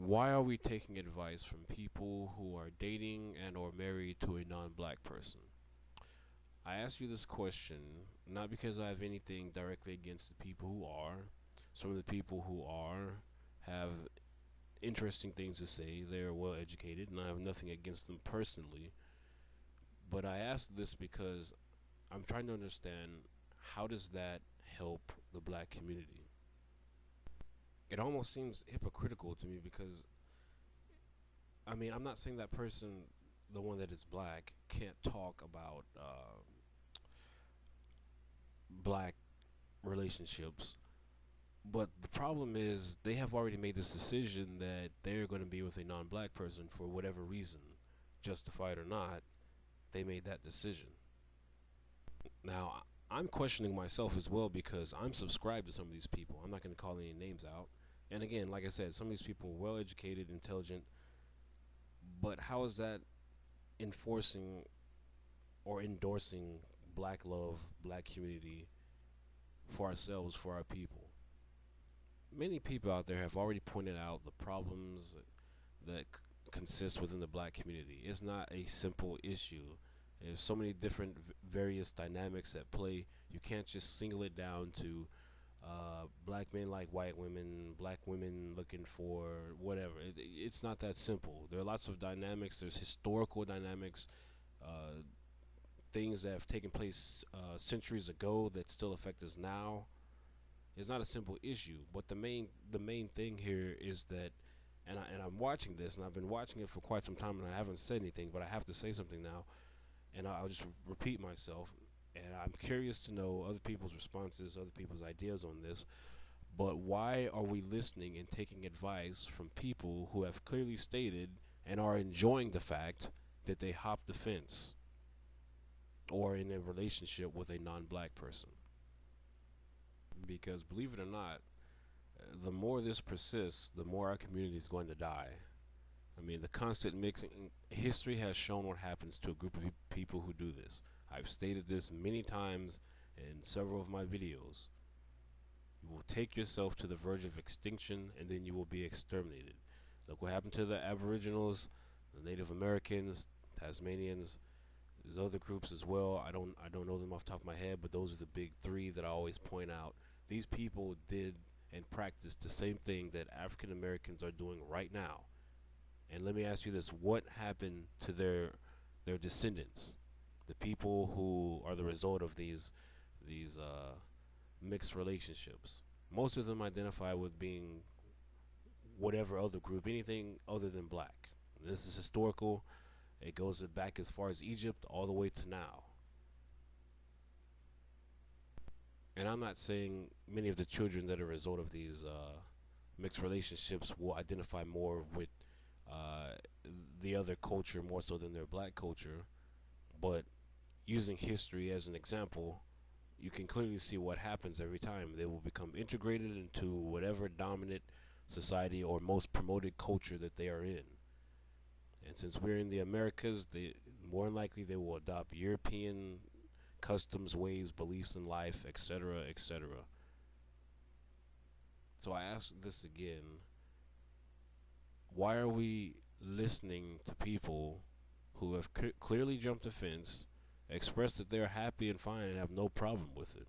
Why are we taking advice from people who are dating and or married to a non-black person? I ask you this question not because I have anything directly against the people who are. Some of the people who are have interesting things to say. They're well educated, and I have nothing against them personally. But I ask this because I'm trying to understand, how does that help the black community? It almost seems hypocritical to me because, I mean, I'm not saying that person, the one that is black, can't talk about black relationships. But the problem is, they have already made this decision that they're going to be with a non black person for whatever reason, justified or not. They made that decision. Now, I'm questioning myself as well because I'm subscribed to some of these people. I'm not going to call any names out. And again, like I said, some of these people are well educated, intelligent, but how is that enforcing or endorsing black love, black community for ourselves, for our people? Many people out there have already pointed out the problems that consist within the black community. It's not a simple issue. There's so many different various dynamics at play. You can't just single it down to black men like white women, black women looking for whatever. It's not that simple. There are lots of dynamics. There's historical dynamics, uh, things that have taken place centuries ago that still affect us now. It's not a simple issue. But the main thing here is that, and I'm watching this, and I've been watching it for quite some time, and I haven't said anything, but I have to say something now, and I'll just repeat myself. And I'm curious to know other people's responses, other people's ideas on this. But why are we listening and taking advice from people who have clearly stated and are enjoying the fact that they hopped the fence or in a relationship with a non-black person? Because believe it or not, the more this persists, the more our community is going to die. I mean, the constant mixing. History has shown what happens to a group of people who do this. I've stated this many times in several of my videos. You will take yourself to the verge of extinction, and then you will be exterminated. Look what happened to the Aboriginals, the Native Americans, Tasmanians. There's other groups as well. I don't know them off the top of my head, but those are the big three that I always point out. These people did and practiced the same thing that African Americans are doing right now. And let me ask you this: what happened to their descendants, the people who are the result of these mixed relationships? Most of them identify with being whatever other group, anything other than black. This is historical. It goes back as far as Egypt all the way to now. And I'm not saying many of the children that are a result of these mixed relationships will identify more with uh, the other culture more so than their black culture, but using history as an example, you can clearly see what happens every time. They will become integrated into whatever dominant society or most promoted culture that they are in. And since we're in the Americas, more than likely they will adopt European customs, ways, beliefs in life, etc., etc. So I ask this again: why are we listening to people who have clearly jumped the fence, expressed that they're happy and fine and have no problem with it?